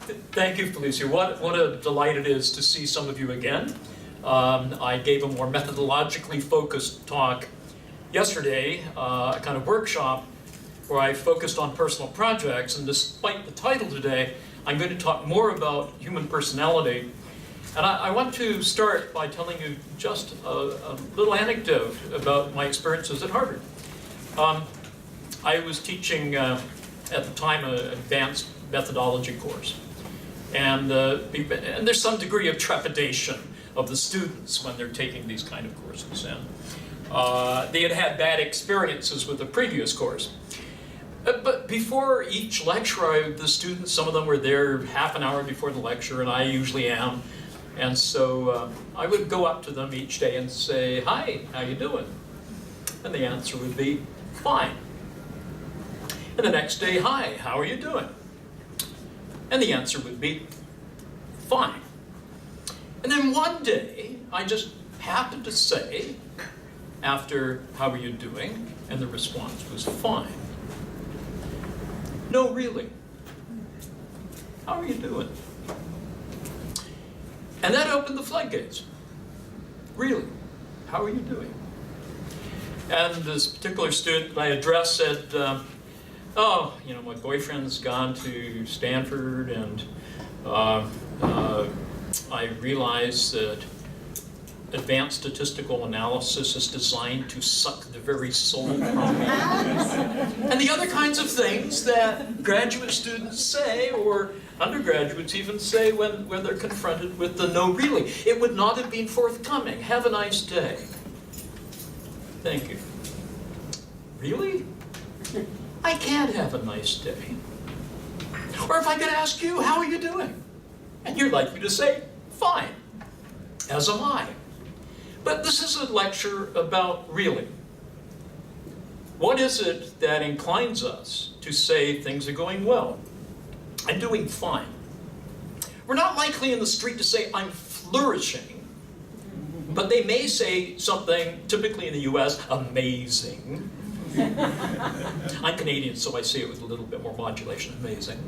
Thank you, Felicia. What a delight it is to see some of you again. I gave a more methodologically focused talk yesterday, a kind of workshop where I focused on personal projects, and despite the title today, I'm going to talk more about human personality. And I want to start by telling you just a little anecdote about my experiences at Harvard. I was teaching at the time an advanced methodology course. And there's some degree of trepidation of the students when they're taking these kind of courses. And they had had bad experiences with the previous course. But before each lecture, the students, some of them were there half an hour before the lecture, and I usually am. And so I would go up to them each day and say, "Hi, how you doing?" And the answer would be, "Fine." And the next day, "Hi, how are you doing?" And the answer would be, "Fine." And then one day, I just happened to say, after "How are you doing?" and the response was, "Fine." "No, really. How are you doing?" And that opened the floodgates. "Really, how are you doing?" And this particular student I addressed said, "Oh, you know, my boyfriend's gone to Stanford, and I realize that advanced statistical analysis is designed to suck the very soul from me." And the other kinds of things that graduate students say, or undergraduates even say when they're confronted with the "no, really." It would not have been forthcoming. "Have a nice day." "Thank you." "Really? I can't have a nice day." Or if I could ask you, "How are you doing?" and you're likely to say, "Fine," as am I. But this is a lecture about really. What is it that inclines us to say things are going well? "I'm doing fine." We're not likely in the street to say, "I'm flourishing," but they may say something, typically in the US, "amazing." I'm Canadian, so I say it with a little bit more modulation. "Amazing."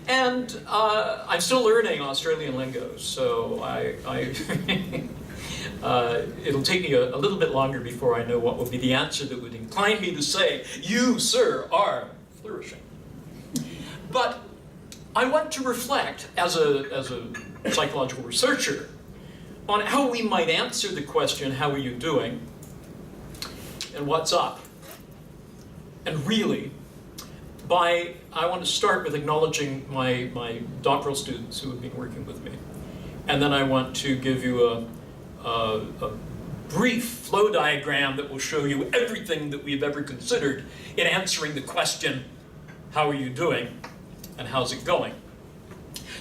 And I'm still learning Australian lingo, so it'll take me a little bit longer before I know what would be the answer that would incline me to say, "You, sir, are flourishing." But I want to reflect, as a psychological researcher, on how we might answer the question, "How are you doing?" and "What's up?" and "Really?" I want to start with acknowledging my doctoral students who have been working with me. And then I want to give you a brief flow diagram that will show you everything that we've ever considered in answering the question, "How are you doing?" and "How's it going?"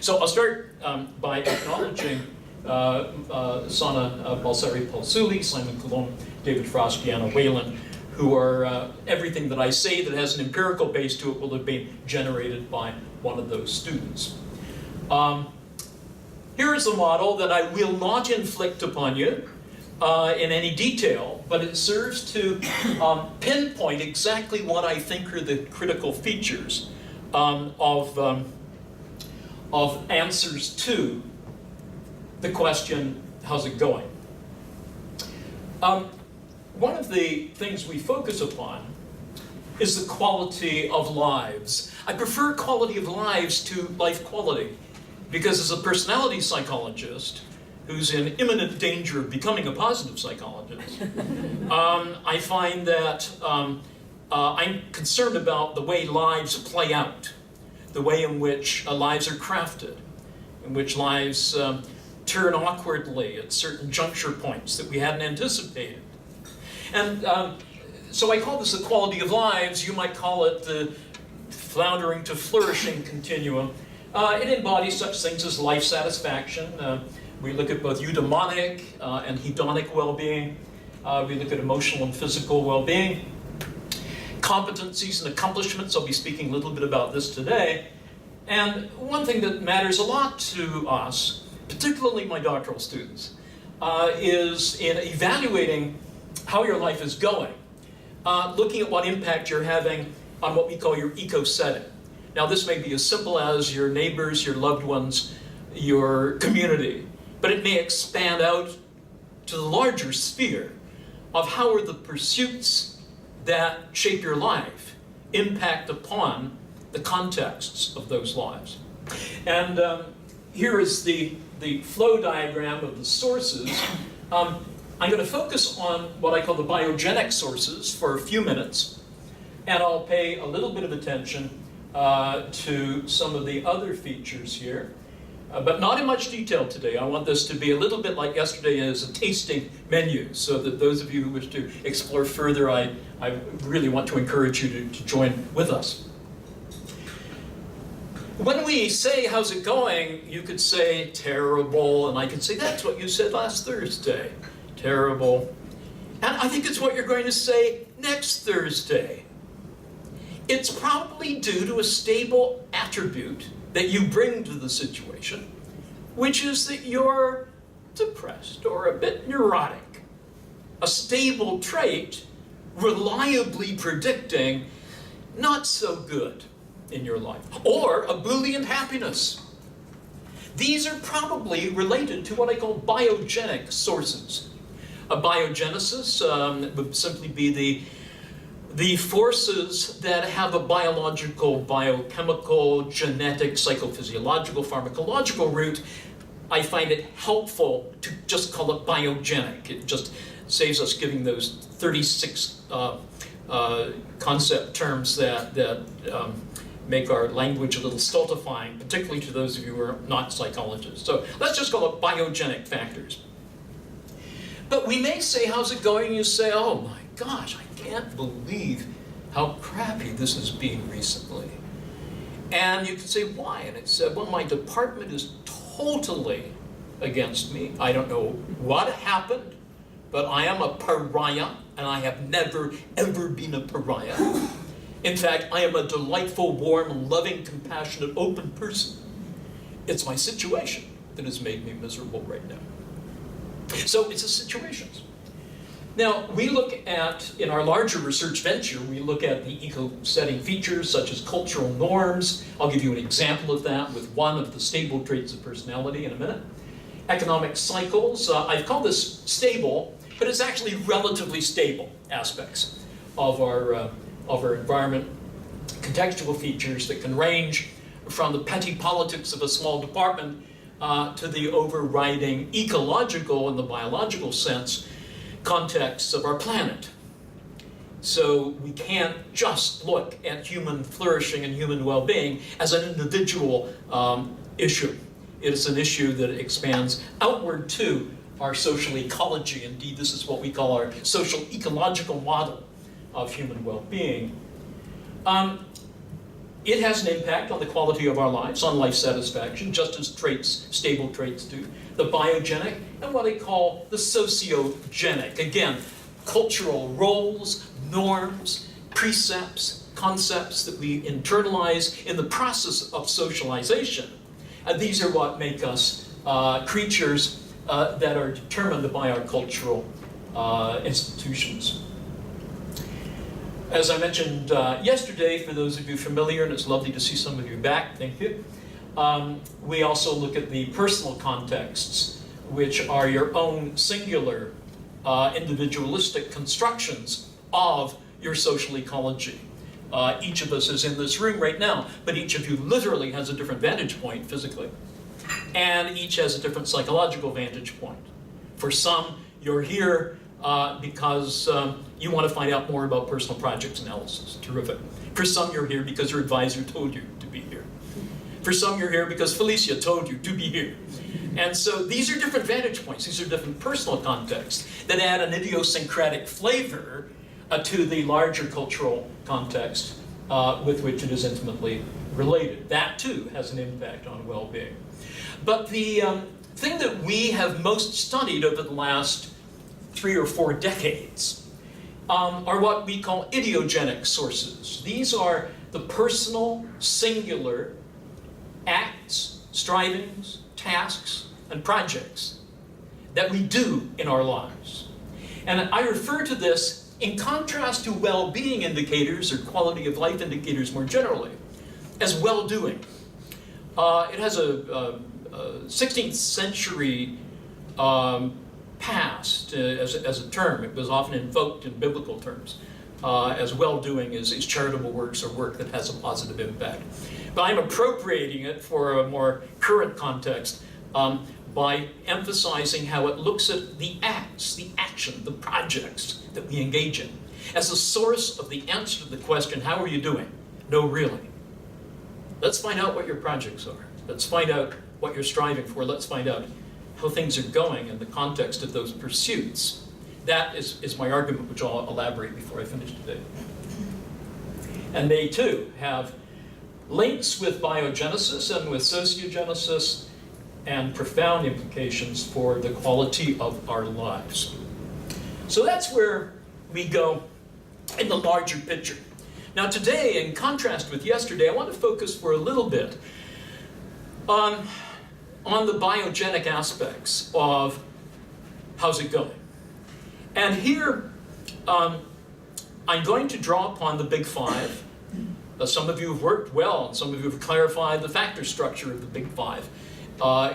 So I'll start by acknowledging Sana Balsari-Palsuli, Simon Coulomb, David Frost, Deanna Whalen, who are everything that I say that has an empirical base to it will have been generated by one of those students. Here is a model that I will not inflict upon you in any detail, but it serves to pinpoint exactly what I think are the critical features of answers to the question, "How's it going?" One of the things we focus upon is the quality of lives. I prefer quality of lives to life quality, because as a personality psychologist who's in imminent danger of becoming a positive psychologist, I find that I'm concerned about the way lives play out, the way in which lives are crafted, in which lives turn awkwardly at certain juncture points that we hadn't anticipated. And so I call this the quality of lives. You might call it the floundering to flourishing continuum. It embodies such things as life satisfaction. We look at both eudaimonic and hedonic well-being. We look at emotional and physical well-being. Competencies and accomplishments, I'll be speaking a little bit about this today. And one thing that matters a lot to us, particularly my doctoral students, is in evaluating how your life is going, looking at what impact you're having on what we call your eco-setting. Now this may be as simple as your neighbors, your loved ones, your community, but it may expand out to the larger sphere of how are the pursuits that shape your life impact upon the contexts of those lives. And here is the flow diagram of the sources. I'm going to focus on what I call the biogenic sources for a few minutes, and I'll pay a little bit of attention to some of the other features here, but not in much detail today. I want this to be a little bit like yesterday as a tasting menu, so that those of you who wish to explore further, I really want to encourage you to join with us. When we say, how's it going, you could say terrible, and I could say, that's what you said last Thursday, terrible. And I think it's what you're going to say next Thursday. It's probably due to a stable attribute that you bring to the situation, which is that you're depressed or a bit neurotic. A stable trait reliably predicting not so good in your life, or a Boolean happiness. These are probably related to what I call biogenic sources. A biogenesis would simply be the forces that have a biological, biochemical, genetic, psychophysiological, pharmacological root. I find it helpful to just call it biogenic. It just saves us giving those 36 concept terms that make our language a little stultifying, particularly to those of you who are not psychologists. So let's just call it biogenic factors. But we may say, how's it going? You say, oh my gosh, I can't believe how crappy this has been recently. And you can say, why? And it said, well, my department is totally against me. I don't know what happened, but I am a pariah, and I have never, ever been a pariah. In fact, I am a delightful, warm, loving, compassionate, open person. It's my situation that has made me miserable right now. So it's a situation. Now, we look at, in our larger research venture, we look at the eco-setting features such as cultural norms. I'll give you an example of that with one of the stable traits of personality in a minute. Economic cycles. I've called this stable, but it's actually relatively stable aspects of our environment. Contextual features that can range from the petty politics of a small department to the overriding ecological, in the biological sense, contexts of our planet. So we can't just look at human flourishing and human well-being as an individual issue. It is an issue that expands outward to our social ecology. Indeed, this is what we call our social ecological model of human well-being. It has an impact on the quality of our lives, on life satisfaction, just as traits, stable traits do. The biogenic and what I call the sociogenic. Again, cultural roles, norms, precepts, concepts that we internalize in the process of socialization. These are what make us creatures that are determined by our cultural institutions. As I mentioned yesterday, for those of you familiar, and it's lovely to see some of you back, thank you, we also look at the personal contexts, which are your own singular, individualistic constructions of your social ecology. Each of us is in this room right now, but each of you literally has a different vantage point physically. And each has a different psychological vantage point. For some, you're here because you want to find out more about personal projects analysis. Terrific. For some, you're here because your advisor told you to be here. For some, you're here because Felicia told you to be here. And so these are different vantage points. These are different personal contexts that add an idiosyncratic flavor to the larger cultural context with which it is intimately related. That, too, has an impact on well-being. But the thing that we have most studied over the last 3 or 4 decades are what we call idiogenic sources. These are the personal, singular acts, strivings, tasks, and projects that we do in our lives. And I refer to this in contrast to well-being indicators or quality of life indicators more generally. as well-doing. It has a 16th century past as a term. It was often invoked in biblical terms as well-doing is charitable works or work that has a positive impact. But I'm appropriating it for a more current context by emphasizing how it looks at the acts, the action, the projects that we engage in as a source of the answer to the question, how are you doing? No, really. Let's find out what your projects are. Let's find out what you're striving for. Let's find out how things are going in the context of those pursuits. That is my argument, which I'll elaborate before I finish today. And they too have links with biogenesis and with sociogenesis and profound implications for the quality of our lives. So that's where we go in the larger picture. Now today, in contrast with yesterday, I want to focus for a little bit on the biogenic aspects of how's it going. And here, I'm going to draw upon the Big Five. Some of you have worked well, and some of you have clarified the factor structure of the Big Five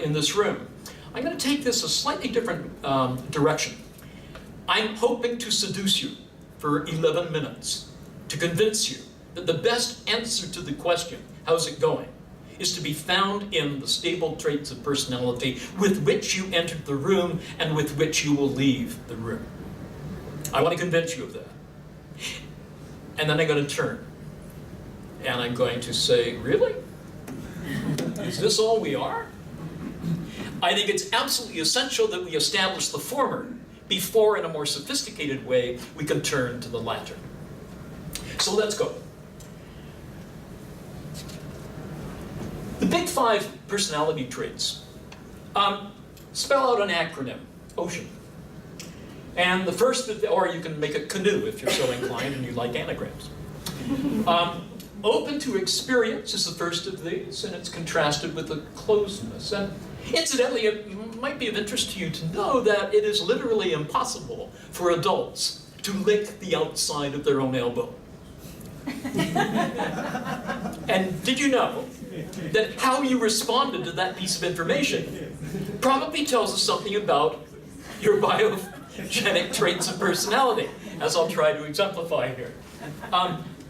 in this room. I'm going to take this a slightly different direction. I'm hoping to seduce you for 11 minutes, to convince you that the best answer to the question, how's it going, is to be found in the stable traits of personality with which you entered the room and with which you will leave the room. I want to convince you of that. And then I'm going to turn. And I'm going to say, really? Is this all we are? I think it's absolutely essential that we establish the former before, in a more sophisticated way, we can turn to the latter. So let's go. The Big Five personality traits spell out an acronym, OCEAN. And the first, or you can make it canoe if you're so inclined and you like anagrams. Open to experience is the first of these, and it's contrasted with the closedness. And incidentally, it might be of interest to you to know that it is literally impossible for adults to lick the outside of their own elbow. And did you know that how you responded to that piece of information probably tells us something about your biogenic traits of personality, as I'll try to exemplify here.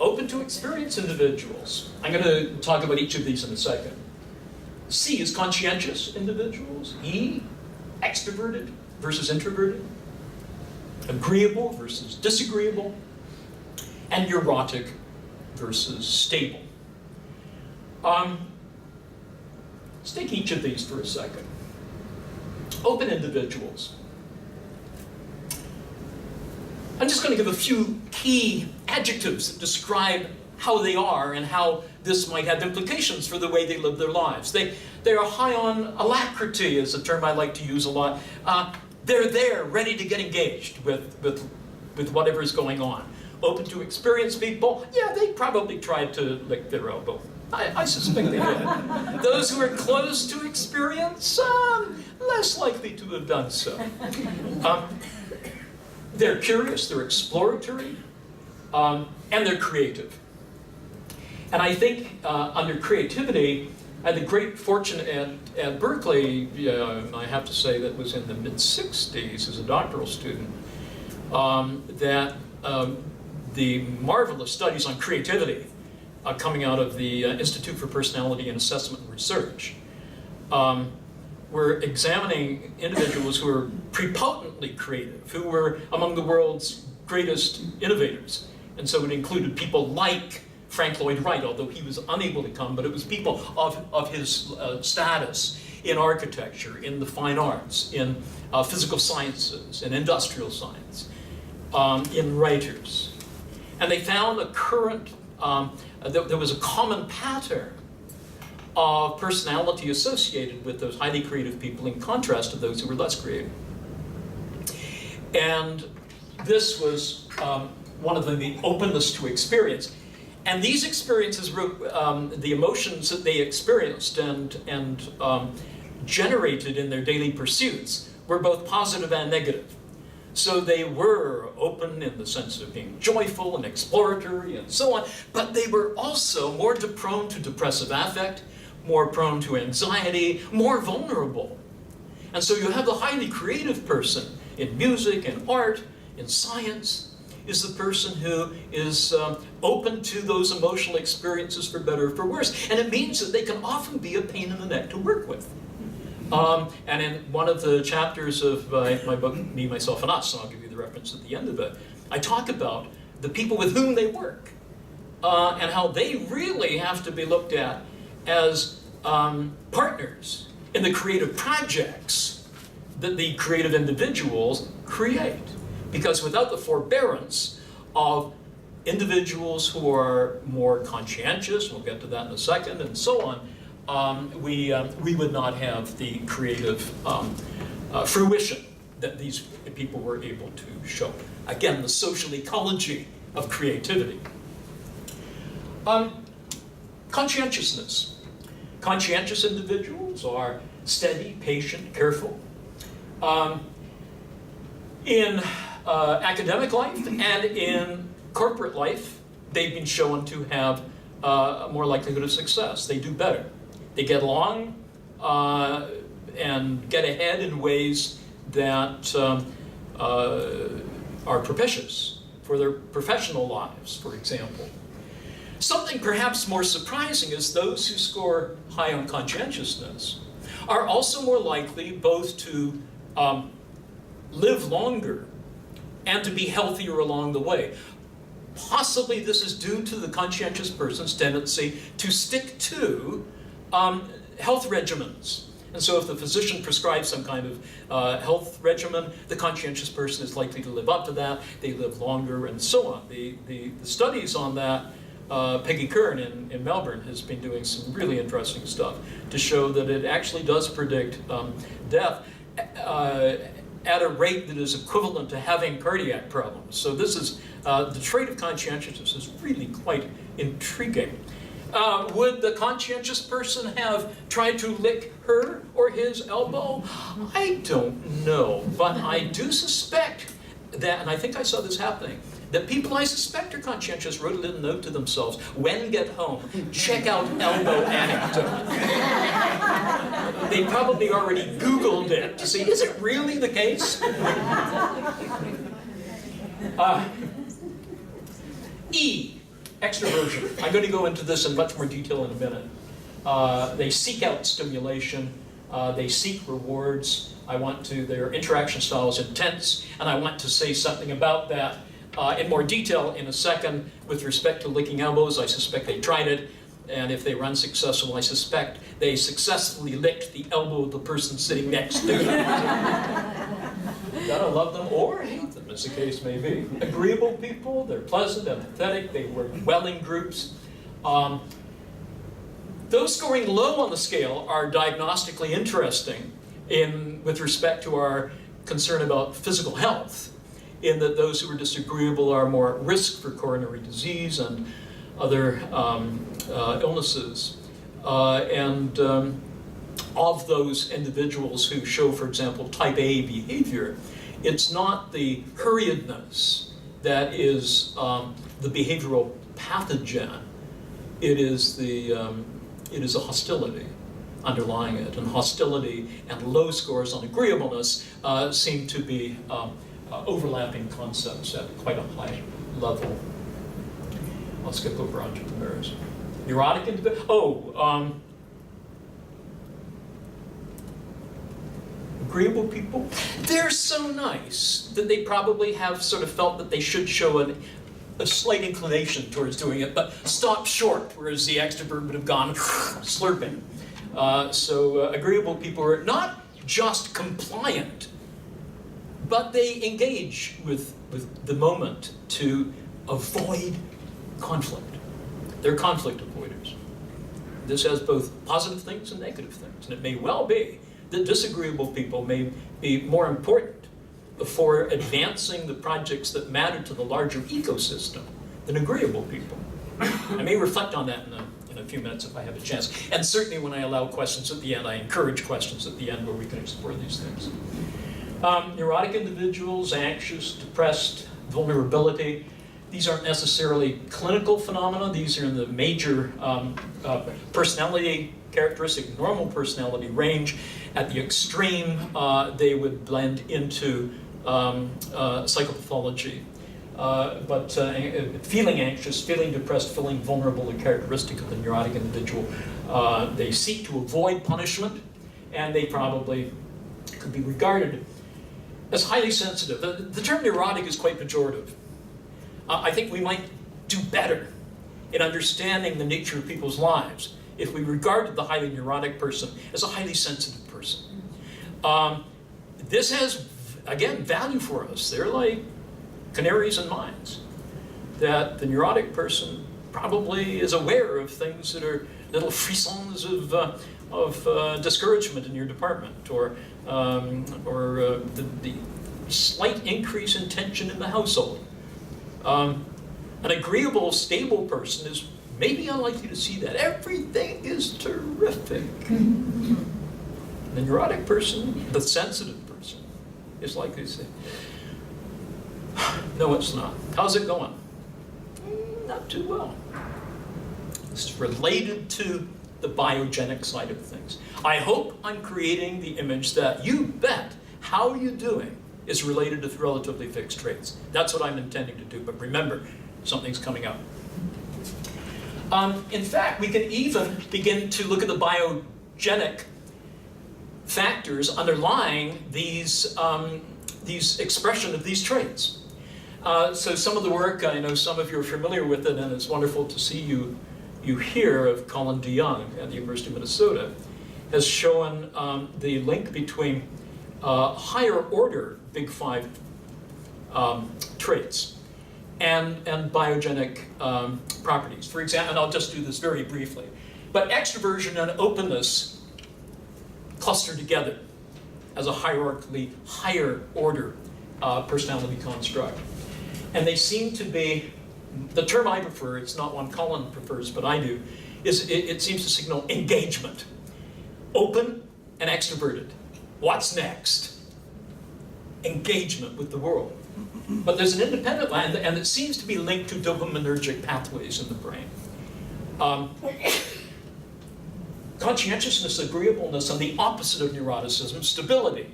Open to experience individuals. I'm going to talk about each of these in a second. C is conscientious individuals. E, extroverted versus introverted. Agreeable versus disagreeable. And neurotic versus stable. Let's take each of these for a second. Open individuals. I'm just going to give a few key adjectives that describe how they are and how this might have implications for the way they live their lives. They are high on alacrity, is a term I like to use a lot. They're there, ready to get engaged with whatever is going on. Open to experienced people, yeah, they probably tried to lick their elbow. I suspect they did. Those who are close to experience, less likely to have done so. They're curious, they're exploratory, and they're creative. And I think under creativity, I had the great fortune at Berkeley, I have to say that was in the mid-60s as a doctoral student, that the marvelous studies on creativity coming out of the Institute for Personality and Assessment and Research were examining individuals who were prepotently creative, who were among the world's greatest innovators. And so it included people like Frank Lloyd Wright, although he was unable to come, but it was people of his status in architecture, in the fine arts, in physical sciences, in industrial science, in writers. And they found a current, there was a common pattern of personality associated with those highly creative people in contrast to those who were less creative. And this was one of them, the openness to experience. And these experiences were the emotions that they experienced and generated in their daily pursuits were both positive and negative. So they were open in the sense of being joyful and exploratory and so on, but they were also more prone to depressive affect, more prone to anxiety, more vulnerable. And so you have the highly creative person in music, in art, in science, is the person who is open to those emotional experiences for better or for worse. And it means that they can often be a pain in the neck to work with. And in one of the chapters of my book, Me, Myself, and Us, and I'll give you the reference at the end of it, I talk about the people with whom they work and how they really have to be looked at as partners in the creative projects that the creative individuals create. Because without the forbearance of individuals who are more conscientious, we'll get to that in a second, and so on, we would not have the creative fruition that these people were able to show. Again, the social ecology of creativity. Conscientiousness. Conscientious individuals are steady, patient, careful. In academic life and in corporate life, they've been shown to have a more likelihood of success. They do better. They get along and get ahead in ways that are propitious for their professional lives, for example. Something perhaps more surprising is those who score high on conscientiousness are also more likely both to live longer and to be healthier along the way. Possibly this is due to the conscientious person's tendency to stick to health regimens. And so if the physician prescribes some kind of health regimen, the conscientious person is likely to live up to that. They live longer and so on. The studies on that, Peggy Kern in Melbourne has been doing some really interesting stuff to show that it actually does predict death at a rate that is equivalent to having cardiac problems. So this is, the trait of conscientiousness is really quite intriguing. Would the conscientious person have tried to lick her or his elbow? I don't know, but I do suspect that, and I think I saw this happening, that people I suspect are conscientious wrote a little note to themselves, when get home, check out elbow anecdote. They probably already Googled it to see, is it really the case? E, extraversion. I'm going to go into this in much more detail in a minute. They seek out stimulation. They seek rewards. Their interaction style is intense, and I want to say something about that in more detail in a second. With respect to licking elbows, I suspect they tried it, and if they were unsuccessful, I suspect they successfully licked the elbow of the person sitting next to them. Gotta love them or hate them, as the case may be. Agreeable people, they're pleasant, empathetic, they work well in groups. Those scoring low on the scale are diagnostically interesting with respect to our concern about physical health, in that those who are disagreeable are more at risk for coronary disease and other illnesses. Of those individuals who show, for example, type A behavior, it's not the hurriedness that is the behavioral pathogen. It is a hostility underlying it, and hostility and low scores on agreeableness seem to be overlapping concepts at quite a high level. I'll skip over entrepreneurs. Neurotic individuals. Agreeable people. They're so nice that they probably have sort of felt that they should show a slight inclination towards doing it, but stop short, whereas the extrovert would have gone slurping. So agreeable people are not just compliant, but they engage with the moment to avoid conflict. They're conflict avoiders. This has both positive things and negative things, and it may well be that disagreeable people may be more important for advancing the projects that matter to the larger ecosystem than agreeable people. I may reflect on that in a few minutes if I have a chance. And certainly when I allow questions at the end, I encourage questions at the end where we can explore these things. Neurotic individuals, anxious, depressed, vulnerability. These aren't necessarily clinical phenomena. These are in the major personality characteristic, normal personality range. At the extreme, they would blend into psychopathology. But feeling anxious, feeling depressed, feeling vulnerable, a characteristic of the neurotic individual. They seek to avoid punishment, and they probably could be regarded as highly sensitive. The term neurotic is quite pejorative. I think we might do better in understanding the nature of people's lives if we regarded the highly neurotic person as a highly sensitive person. This has, again, value for us. They're like canaries in mines. That the neurotic person probably is aware of things that are little frissons of discouragement in your department, or the slight increase in tension in the household. An agreeable, stable person is maybe unlikely to see that. Everything is terrific. The neurotic person, the sensitive person, is likely to say, no, it's not. How's it going? Not too well. This is related to the biogenic side of things. I hope I'm creating the image that you bet how are you doing is related to relatively fixed traits. That's what I'm intending to do, but remember, something's coming up. In fact, we can even begin to look at the biogenic factors underlying these expression of these traits. So some of the work, I know some of you are familiar with it, and it's wonderful to see you here, of Colin DeYoung at the University of Minnesota, has shown the link between higher order Big Five traits and biogenic properties. For example, and I'll just do this very briefly, but extraversion and openness cluster together as a hierarchically higher order personality construct. And they seem to be, the term I prefer, it's not one Colin prefers, but I do, is it seems to signal engagement. Open and extroverted. What's next? Engagement with the world. But there's an independent line, and it seems to be linked to dopaminergic pathways in the brain. Conscientiousness, agreeableness, and the opposite of neuroticism, stability,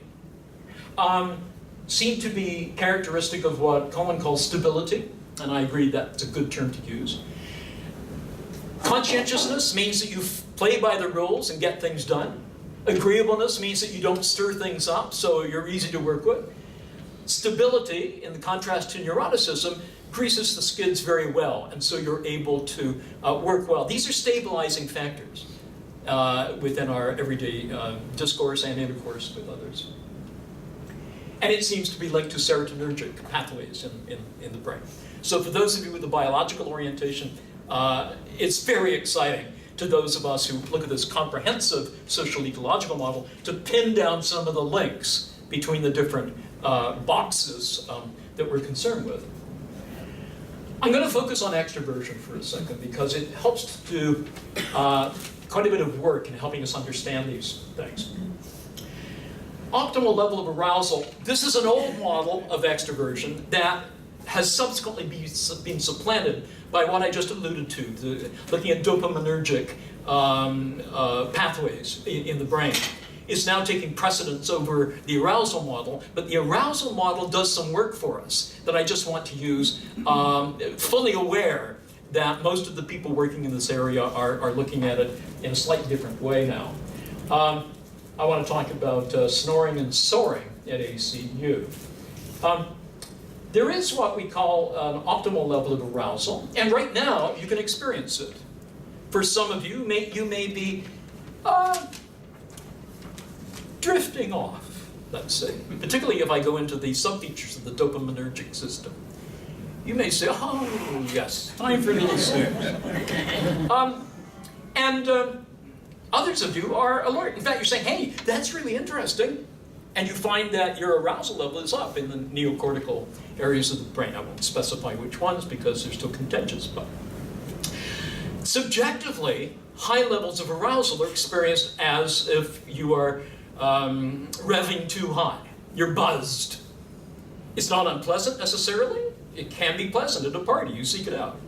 seem to be characteristic of what Colin calls stability, and I agree that's a good term to use. Conscientiousness means that you play by the rules and get things done. Agreeableness means that you don't stir things up, so you're easy to work with. Stability, in contrast to neuroticism, greases the skids very well, and so you're able to work well. These are stabilizing factors within our everyday discourse and intercourse with others. And it seems to be linked to serotonergic pathways in the brain. So for those of you with a biological orientation, it's very exciting to those of us who look at this comprehensive social ecological model to pin down some of the links between the different boxes that we're concerned with. I'm going to focus on extraversion for a second because it helps to do quite a bit of work in helping us understand these things. Optimal level of arousal. This is an old model of extraversion that has subsequently been supplanted by what I just alluded to, looking at dopaminergic pathways in the brain. Is now taking precedence over the arousal model, but the arousal model does some work for us that I just want to use, fully aware that most of the people working in this area are looking at it in a slightly different way now. I want to talk about snoring and soaring at ACU. There is what we call an optimal level of arousal, and right now you can experience it. For some of you, you may be drifting off, let's say, particularly if I go into the subfeatures of the dopaminergic system. You may say, oh yes, time for little snooze. Others of you are alert. In fact, you're saying, hey, that's really interesting. And you find that your arousal level is up in the neocortical areas of the brain. I won't specify which ones because they're still contentious. But subjectively, high levels of arousal are experienced as if you are revving too high. You're buzzed. It's not unpleasant necessarily. It can be pleasant at a party. You seek it out.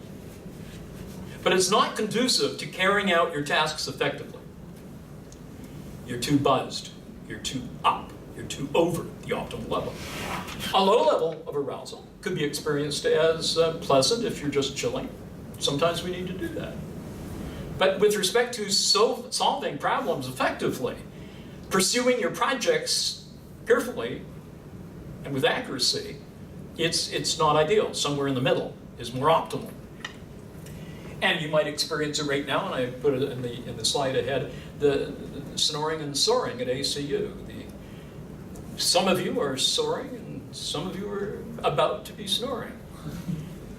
But it's not conducive to carrying out your tasks effectively. You're too buzzed. You're too up. You're too over the optimal level. A low level of arousal could be experienced as pleasant if you're just chilling. Sometimes we need to do that. But with respect to solving problems effectively, pursuing your projects carefully and with accuracy, it's not ideal. Somewhere in the middle is more optimal. And you might experience it right now, and I put it in the slide ahead, the snoring and soaring at ACU. Some of you are soaring, and some of you are about to be snoring.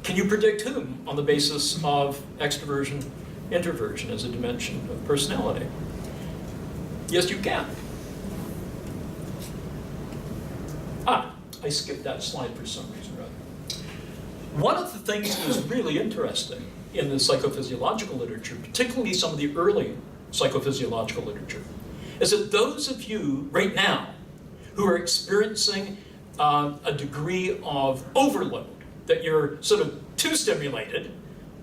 Can you predict whom on the basis of extraversion, introversion as a dimension of personality? Yes, you can. I skipped that slide for some reason. One of the things that is really interesting in the psychophysiological literature, particularly some of the early psychophysiological literature, is that those of you right now who are experiencing a degree of overload, that you're sort of too stimulated,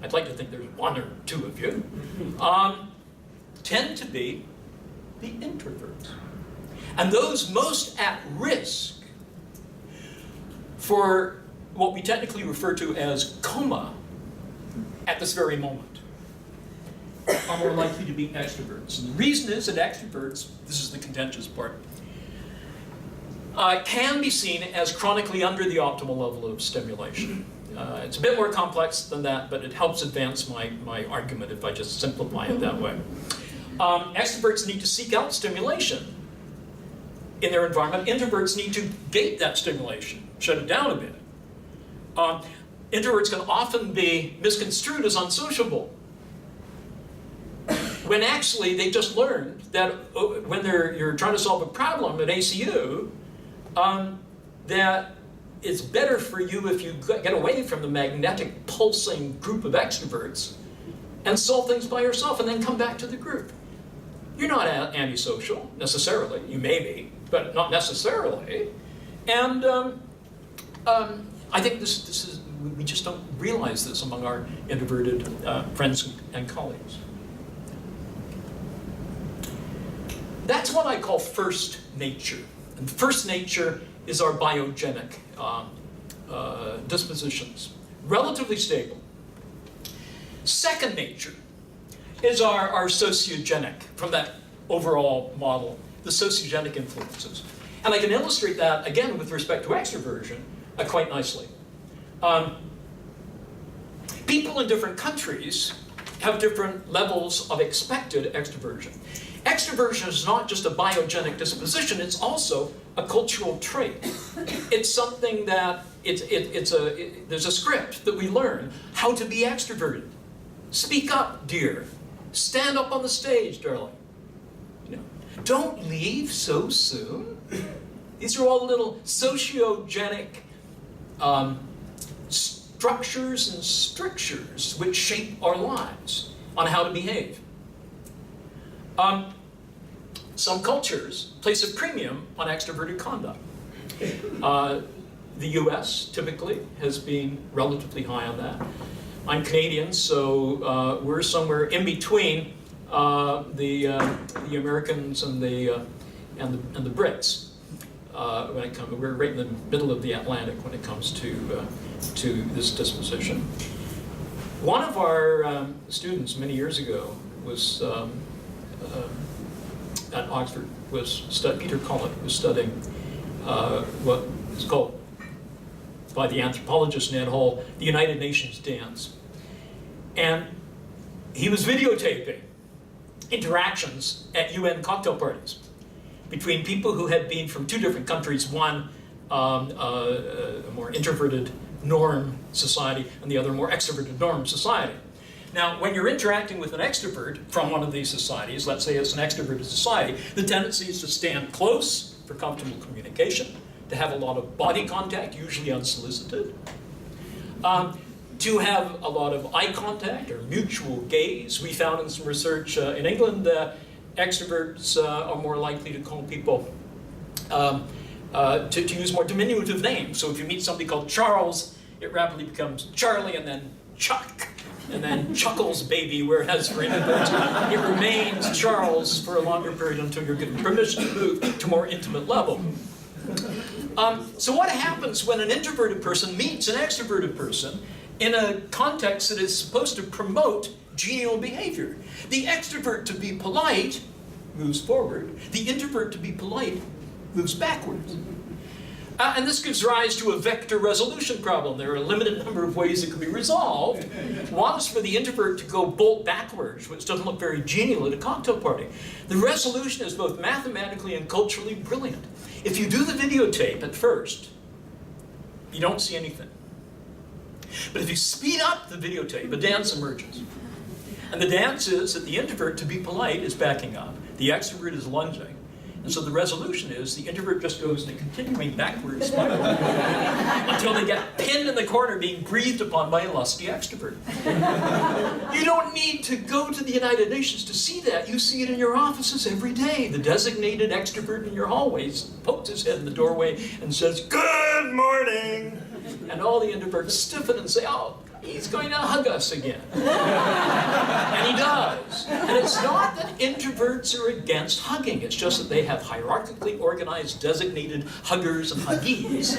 I'd like to think there's one or two of you, tend to be the introverts. And those most at risk for what we technically refer to as coma at this very moment are more likely to be extroverts. And the reason is that extroverts, this is the contentious part, can be seen as chronically under the optimal level of stimulation. It's a bit more complex than that, but it helps advance my argument if I just simplify it that way. Extroverts need to seek out stimulation in their environment. Introverts need to gate that stimulation, shut it down a bit. Introverts can often be misconstrued as unsociable, when actually they just learned that when you're trying to solve a problem at ACU, that it's better for you if you get away from the magnetic, pulsing group of extroverts and solve things by yourself and then come back to the group. You're not antisocial, necessarily. You may be, but not necessarily. And I think this is, we just don't realize this among our introverted friends and colleagues. That's what I call first nature. And first nature is our biogenic dispositions, relatively stable. Second nature is our sociogenic, from that overall model, the sociogenic influences. And I can illustrate that, again, with respect to extroversion, quite nicely. People in different countries have different levels of expected extroversion. Extroversion is not just a biogenic disposition, it's also a cultural trait. It's something that, there's a script that we learn how to be extroverted. Speak up, dear. Stand up on the stage, darling. You know, don't leave so soon. These are all little sociogenic structures and strictures which shape our lives on how to behave. Some cultures place a premium on extroverted conduct. The US typically has been relatively high on that. I'm Canadian, so we're somewhere in between the Americans and the Brits. We're right in the middle of the Atlantic when it comes to this disposition. One of our students many years ago was at Oxford, Peter Collett, was studying what is called by the anthropologist Ned Hall, the United Nations dance. And he was videotaping interactions at UN cocktail parties between people who had been from two different countries, one a more introverted norm society and the other more extroverted norm society. Now, when you're interacting with an extrovert from one of these societies, let's say it's an extroverted society, the tendency is to stand close for comfortable communication, to have a lot of body contact, usually unsolicited, to have a lot of eye contact or mutual gaze. We found in some research in England that extroverts are more likely to call people to use more diminutive names. So if you meet somebody called Charles, it rapidly becomes Charlie and then Chuck, and then Chuckles baby, whereas for introverts, it remains Charles for a longer period until you're given permission to move to a more intimate level. So what happens when an introverted person meets an extroverted person in a context that is supposed to promote genial behavior? The extrovert, to be polite, moves forward. The introvert, to be polite, moves backwards. And this gives rise to a vector resolution problem. There are a limited number of ways it can be resolved. One is for the introvert to go bolt backwards, which doesn't look very genial at a cocktail party. The resolution is both mathematically and culturally brilliant. If you do the videotape at first, you don't see anything. But if you speed up the videotape, a dance emerges. And the dance is that the introvert, to be polite, is backing up. The extrovert is lunging. And so the resolution is the introvert just goes in a continuing backward spiral until they get pinned in the corner being breathed upon by a lusty extrovert. You don't need to go to the United Nations to see that. You see it in your offices every day. The designated extrovert in your hallways pokes his head in the doorway and says, "Good morning." And all the introverts stiffen and say, "Oh, he's going to hug us again." And he does. And it's not that introverts are against hugging. It's just that they have hierarchically organized designated huggers and huggies,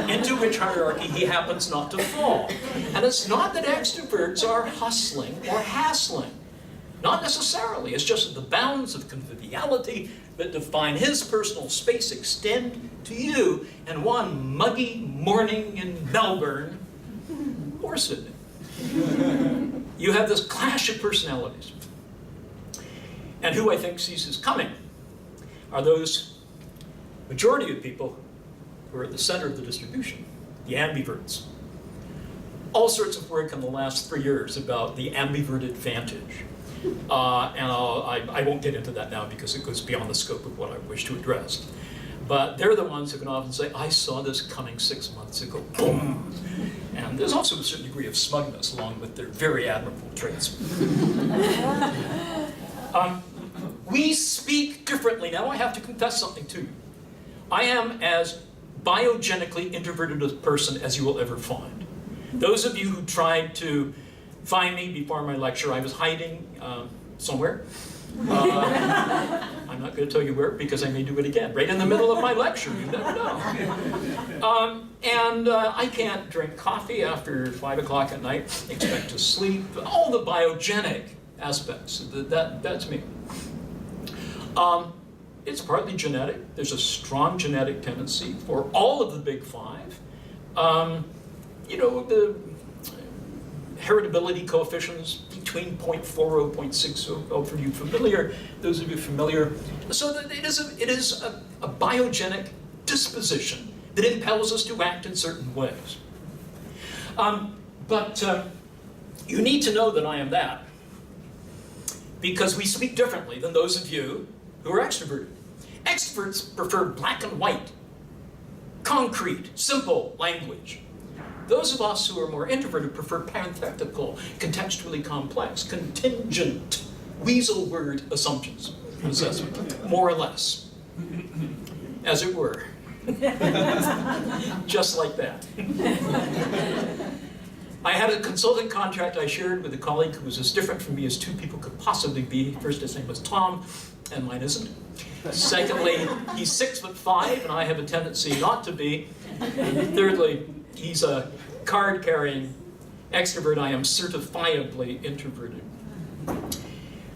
into which hierarchy he happens not to fall. And it's not that extroverts are hustling or hassling. Not necessarily. It's just that the bounds of conviviality that define his personal space extend to you in one muggy morning in Melbourne or Sydney. You have this clash of personalities. And who I think sees this coming are those majority of people who are at the center of the distribution, the ambiverts. All sorts of work in the last 3 years about the ambivert advantage. And I won't get into that now because it goes beyond the scope of what I wish to address. But they're the ones who can often say, "I saw this coming 6 months ago." Boom! And there's also a certain degree of smugness along with their very admirable traits. We speak differently. Now I have to confess something to you. I am as biogenically introverted a person as you will ever find. Those of you who tried to find me before my lecture, I was hiding somewhere. I'm not going to tell you where because I may do it again. Right in the middle of my lecture, you never know. I can't drink coffee after 5 o'clock at night, expect to sleep, all the biogenic aspects, that's me. It's partly genetic. There's a strong genetic tendency for all of the big five. You know, the heritability coefficients between 0.40, 0.60, for you familiar, those of you familiar. So that it is a biogenic disposition that impels us to act in certain ways. But you need to know that I am that, because we speak differently than those of you who are extroverted. Extroverts prefer black and white, concrete, simple language. Those of us who are more introverted prefer parenthetical, contextually complex, contingent, weasel word assumptions, more or less, as it were. Just like that. I had a consulting contract I shared with a colleague who was as different from me as two people could possibly be. First, his name was Tom, and mine isn't. Secondly, he's 6'5", and I have a tendency not to be. And thirdly, he's a card-carrying extrovert. I am certifiably introverted.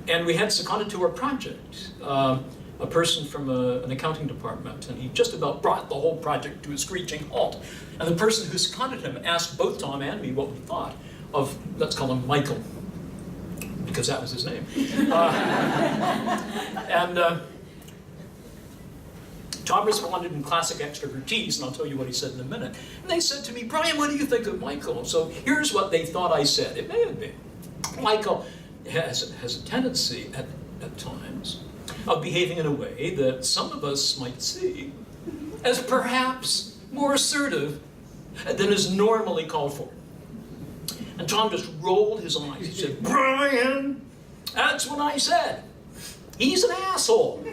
And we had seconded to our project a person from an accounting department, and he just about brought the whole project to a screeching halt. And the person who seconded him asked both Tom and me what we thought of, let's call him Michael, because that was his name. Tom responded in classic extrovertese, and I'll tell you what he said in a minute. And they said to me, "Brian, what do you think of Michael?" So here's what they thought I said. It may have been. Michael has a tendency at times of behaving in a way that some of us might see as perhaps more assertive than is normally called for. And Tom just rolled his eyes. He said, "Brian, that's what I said. He's an asshole."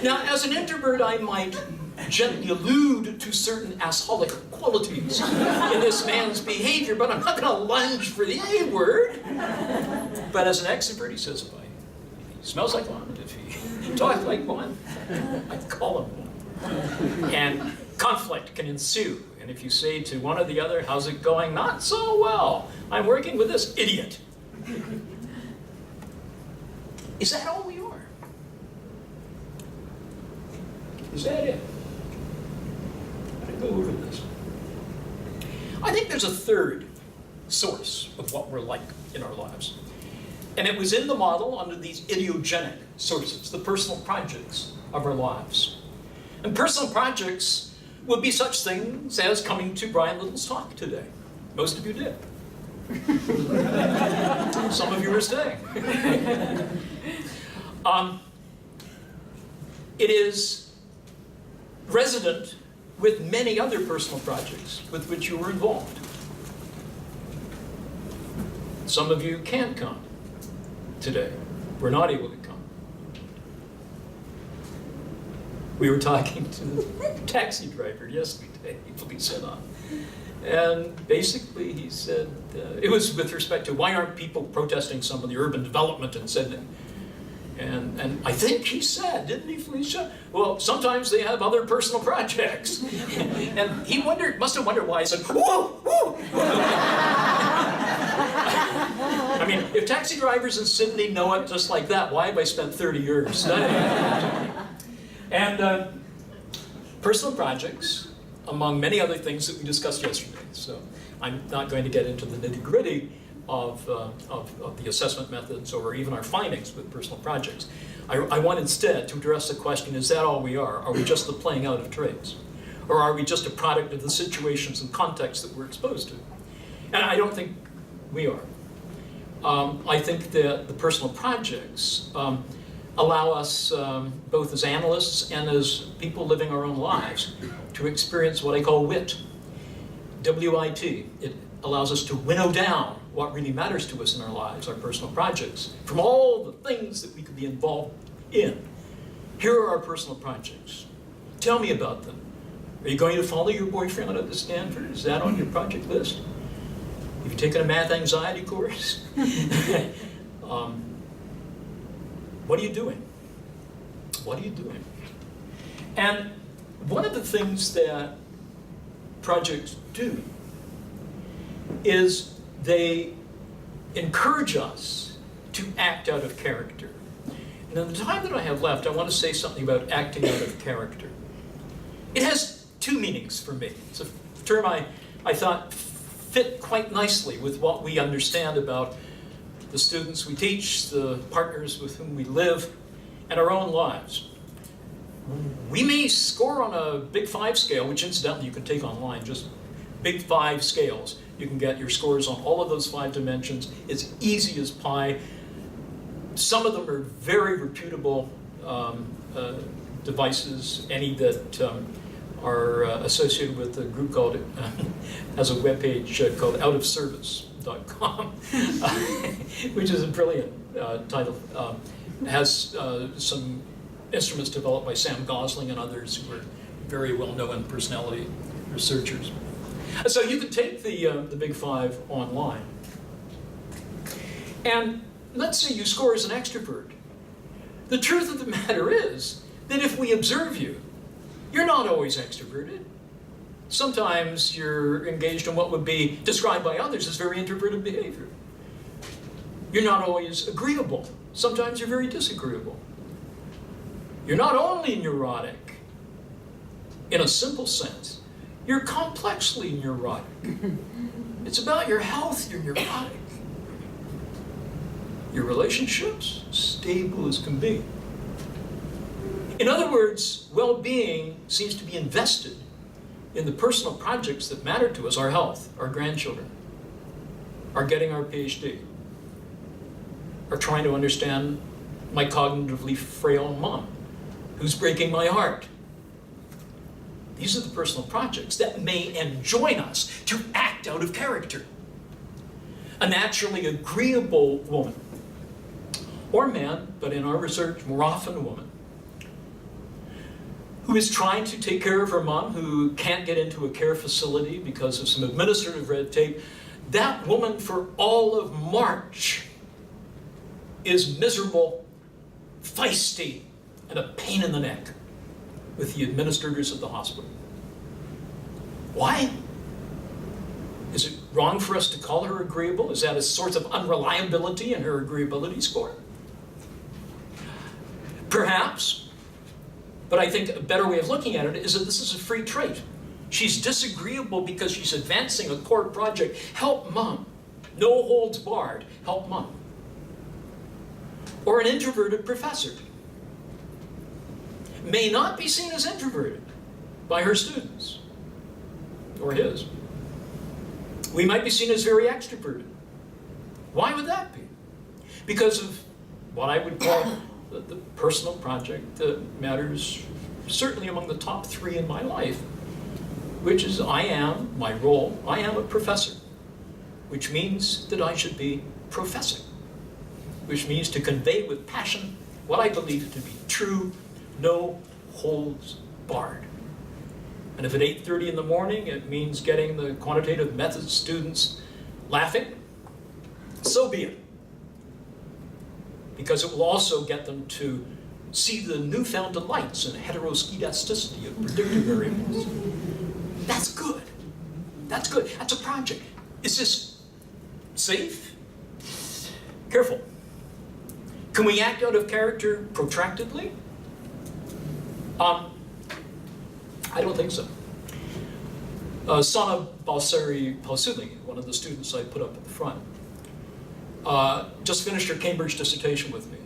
Now, as an introvert, I might gently allude to certain assholic qualities in this man's behavior, but I'm not going to lunge for the A word. But as an extrovert, he says, if he smells like one, if he talks like one, I call him one. And conflict can ensue. And if you say to one or the other, how's it going? Not so well. I'm working with this idiot. Is that all we are? Is that it? I'm going to go over this. I think there's a third source of what we're like in our lives. And it was in the model under these ideogenic sources, the personal projects of our lives. And personal projects would be such things as coming to Brian Little's talk today. Most of you did. Some of you are staying. It is resident with many other personal projects with which you were involved. Some of you can't come today. We're not able to come. We were talking to the taxi driver yesterday, he said on. And basically he said, it was with respect to why aren't people protesting some of the urban development in Sydney? And I think he said, didn't he, Felicia? Well, sometimes they have other personal projects. And he must have wondered why. I said, whoa, whoa. I mean, if taxi drivers in Sydney know it just like that, why have I spent 30 years studying it? And personal projects, among many other things that we discussed yesterday. So I'm not going to get into the nitty-gritty of the assessment methods or even our findings with personal projects. I want instead to address the question, is that all we are? Are we just the playing out of traits? Or are we just a product of the situations and contexts that we're exposed to? And I don't think we are. I think that the personal projects allow us, both as analysts and as people living our own lives, to experience what I call WIT. W-I-T. It allows us to winnow down what really matters to us in our lives, our personal projects, from all the things that we could be involved in. Here are our personal projects. Tell me about them. Are you going to follow your boyfriend out to Stanford? Is that on your project list? Have you taken a math anxiety course? What are you doing? What are you doing? And one of the things that projects do is they encourage us to act out of character. And in the time that I have left, I want to say something about acting out of character. It has two meanings for me. It's a term I thought fit quite nicely with what we understand about the students we teach, the partners with whom we live, and our own lives. We may score on a Big 5 scale, which incidentally you can take online, just Big 5 scales. You can get your scores on all of those 5 dimensions. It's easy as pie. Some of them are very reputable devices, any that are associated with a group called, has a webpage called outofservice.com, which is a brilliant title. Has some instruments developed by Sam Gosling and others who are very well-known personality researchers. So you could take the Big 5 online. And let's say you score as an extrovert. The truth of the matter is that if we observe you, you're not always extroverted. Sometimes you're engaged in what would be described by others as very introverted behavior. You're not always agreeable. Sometimes you're very disagreeable. You're not only neurotic in a simple sense, you're complexly neurotic. It's about your health, you're neurotic. Your relationships, stable as can be. In other words, well-being seems to be invested in the personal projects that matter to us, our health, our grandchildren, our getting our PhD, or trying to understand my cognitively frail mom, who's breaking my heart. These are the personal projects that may enjoin us to act out of character. A naturally agreeable woman, or man, but in our research, more often a woman, who is trying to take care of her mom, who can't get into a care facility because of some administrative red tape. That woman for all of March is miserable, feisty, and a pain in the neck with the administrators of the hospital. Why? Is it wrong for us to call her agreeable? Is that a source of unreliability in her agreeability score? Perhaps, but I think a better way of looking at it is that this is a free trait. She's disagreeable because she's advancing a core project. Help mom. No holds barred. Help mom. Or an introverted professor may not be seen as introverted by her students or his. We might be seen as very extroverted. Why would that be? Because of what I would call the personal project that matters certainly among the top 3 in my life, which is my role, I am a professor, which means that I should be professing, which means to convey with passion what I believe to be true, no holds barred. And if at 8:30 in the morning it means getting the quantitative methods students laughing, so be it. Because it will also get them to see the newfound delights in heteroskedasticity of predictive variables. That's good. That's good. That's a project. Is this safe? Careful. Can we act out of character protractedly? I don't think so. Sana Balseri-Pausuli, one of the students I put up at the front, just finished her Cambridge dissertation with me,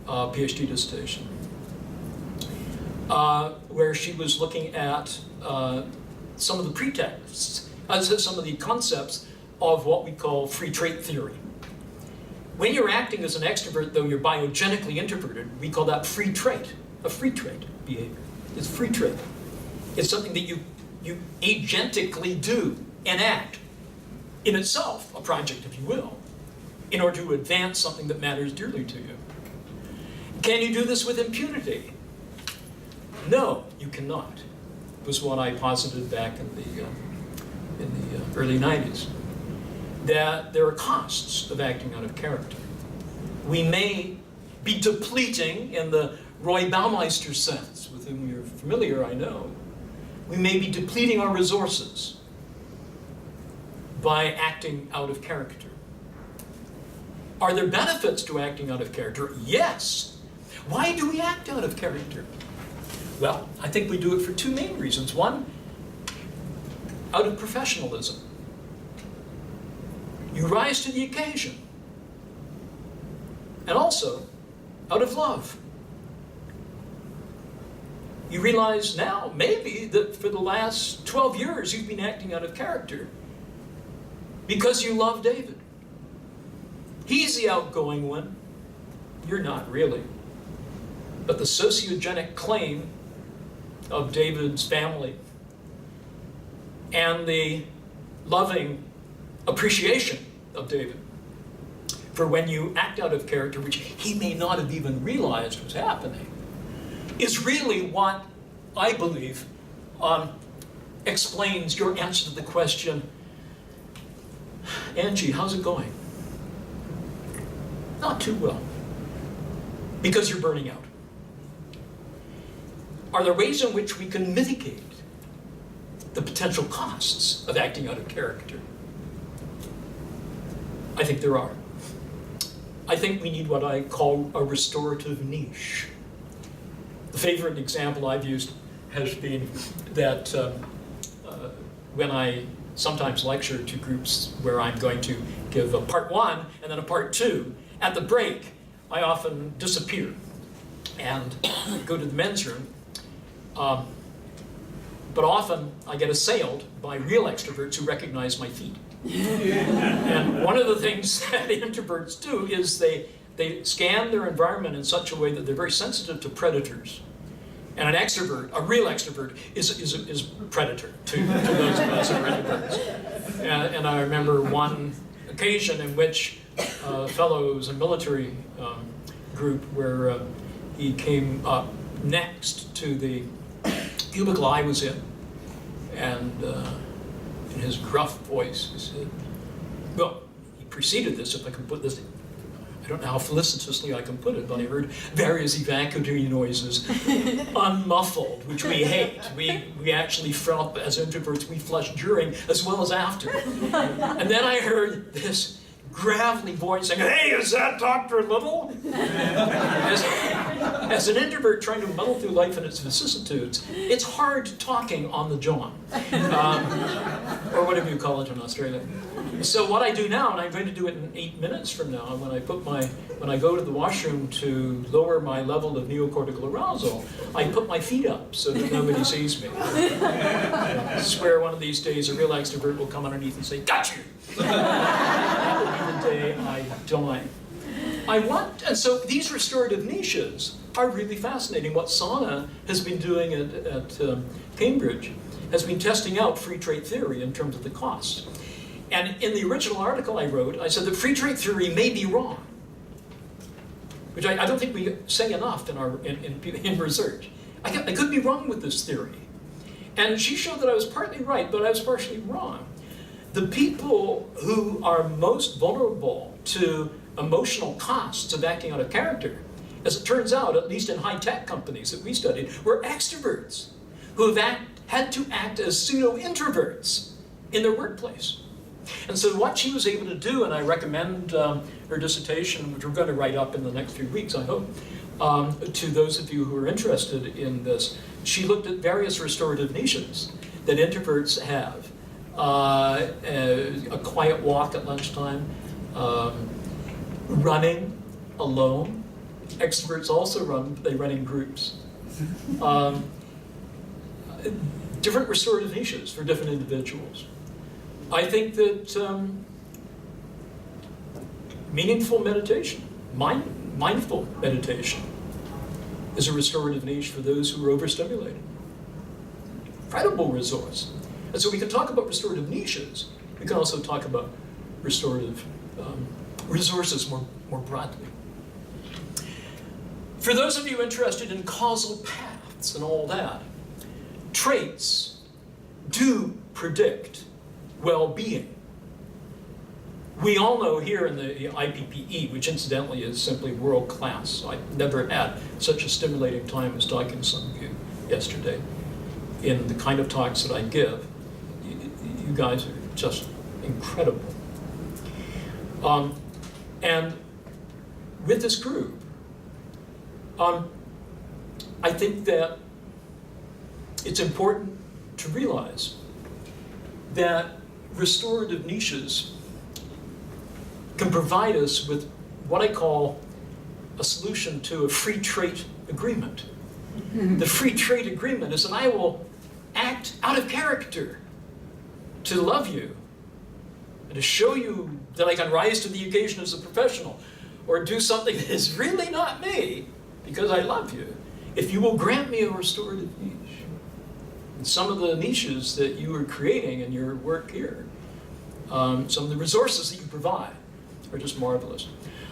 PhD dissertation, where she was looking at some of the pretexts, some of the concepts of what we call free trait theory. When you're acting as an extrovert, though you're biogenically introverted, we call that free trait, a free trait behavior. It's free trait. It's something that you agentically do, enact, in itself, a project, if you will, in order to advance something that matters dearly to you. Can you do this with impunity? No, you cannot. Was what I posited back in the early 90s. That there are costs of acting out of character. We may be depleting, in the Roy Baumeister sense, with whom you're familiar, I know, we may be depleting our resources by acting out of character. Are there benefits to acting out of character? Yes. Why do we act out of character? Well, I think we do it for 2 main reasons. One, out of professionalism. You rise to the occasion. And also, out of love. You realize now, maybe, that for the last 12 years you've been acting out of character because you love David. He's the outgoing one. You're not really. But the sociogenic claim of David's family and the loving appreciation of David for when you act out of character, which he may not have even realized was happening, is really what I believe explains your answer to the question, Angie, how's it going? Not too well. Because you're burning out. Are there ways in which we can mitigate the potential costs of acting out of character? I think there are. I think we need what I call a restorative niche. The favorite example I've used has been that when I sometimes lecture to groups where I'm going to give a part 1 and then a part 2, at the break, I often disappear and go to the men's room. But often I get assailed by real extroverts who recognize my feet. And one of the things that introverts do is they scan their environment in such a way that they're very sensitive to predators. And an extrovert, a real extrovert, is a predator to those of us who are introverts. And I remember one occasion in which a fellow who was a military group where he came up next to the cubicle I was in, and in his gruff voice, he said, well, he preceded this, if I can put this, I don't know how felicitously I can put it, but I heard various evacuatory noises, unmuffled, which we hate. We actually felt, as introverts, we flush during as well as after. And then I heard this gravelly voice saying, hey, is that Dr. Little? As an introvert trying to muddle through life and its vicissitudes, it's hard talking on the john, or whatever you call it in Australia. So what I do now, and I'm going to do it in 8 minutes from now, when I go to the washroom to lower my level of neocortical arousal, I put my feet up so that nobody sees me. I swear one of these days a real extrovert will come underneath and say, got you! That will be the day I die. And so these restorative niches are really fascinating. What Sana has been doing at Cambridge has been testing out free trade theory in terms of the cost. And in the original article I wrote, I said that free trade theory may be wrong, which I don't think we say enough in research. I could be wrong with this theory. And she showed that I was partly right, but I was partially wrong. The people who are most vulnerable to emotional costs of acting out of character, as it turns out, at least in high-tech companies that we studied, were extroverts who have had to act as pseudo-introverts in their workplace. And so what she was able to do, and I recommend her dissertation, which we're going to write up in the next few weeks, I hope, to those of you who are interested in this, she looked at various restorative niches that introverts have. A quiet walk at lunchtime, running alone. Extroverts also run, they run in groups. Different restorative niches for different individuals. I think that meaningful meditation, mindful meditation, is a restorative niche for those who are overstimulated. Incredible resource. And so we can talk about restorative niches. We can also talk about restorative resources more broadly. For those of you interested in causal paths and all that, traits do predict well-being. We all know here in the IPPE, which incidentally is simply world-class. I've never had such a stimulating time as talking to some of you yesterday in the kind of talks that I give. You guys are just incredible. And with this group, I think that it's important to realize that restorative niches can provide us with what I call a solution to a free trade agreement. The free trade agreement is that I will act out of character to love you and to show you that I can rise to the occasion as a professional or do something that is really not me because I love you, if you will grant me a restorative niche. And some of the niches that you are creating in your work here, some of the resources that you provide are just marvelous.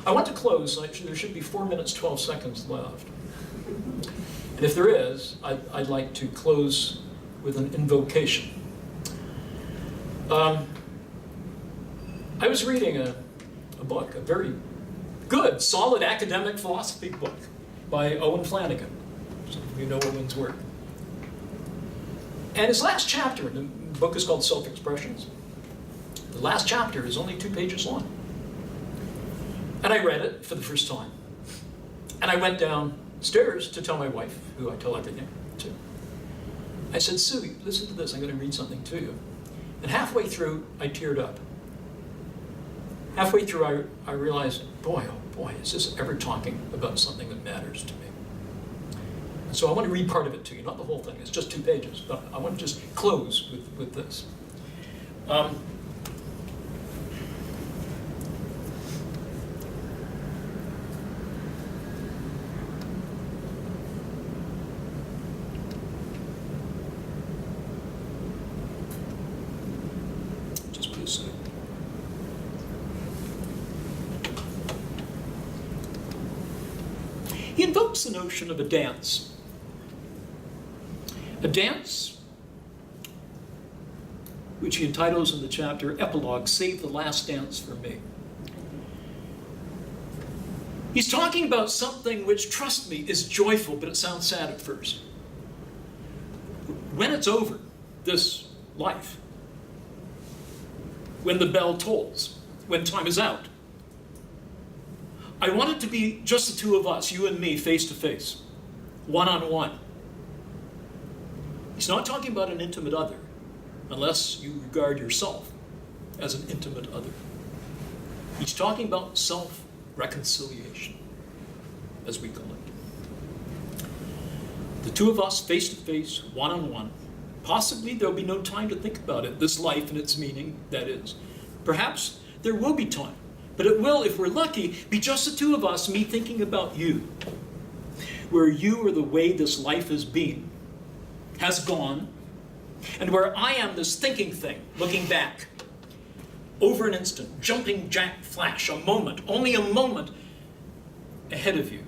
I want to close. Actually, there should be 4 minutes, 12 seconds left. And if there is, I'd like to close with an invocation. I was reading a book, a very good, solid academic philosophy book by Owen Flanagan. Some of you know Owen's work. And his last chapter, the book is called Self-Expressions. The last chapter is only 2 pages long. And I read it for the first time. And I went downstairs to tell my wife, who I tell everything to. I said, Sue, listen to this, I'm going to read something to you. And halfway through, I teared up. Halfway through, I realized, boy, oh boy, is this ever talking about something that matters to me? And so I want to read part of it to you, not the whole thing, it's just 2 pages, but I want to just close with this. He invokes the notion of a dance. A dance, which he entitles in the chapter, Epilogue, Save the Last Dance for Me. He's talking about something which, trust me, is joyful, but it sounds sad at first. When it's over, this life, when the bell tolls, when time is out, I want it to be just the two of us, you and me, face to face, one-on-one. He's not talking about an intimate other, unless you regard yourself as an intimate other. He's talking about self-reconciliation, as we call it. The two of us, face to face, one-on-one. Possibly there'll be no time to think about it, this life and its meaning, that is. Perhaps there will be time, but it will, if we're lucky, be just the two of us, me thinking about you. Where you are the way this life has been, has gone, and where I am this thinking thing, looking back, over an instant, jumping jack flash, a moment, only a moment ahead of you.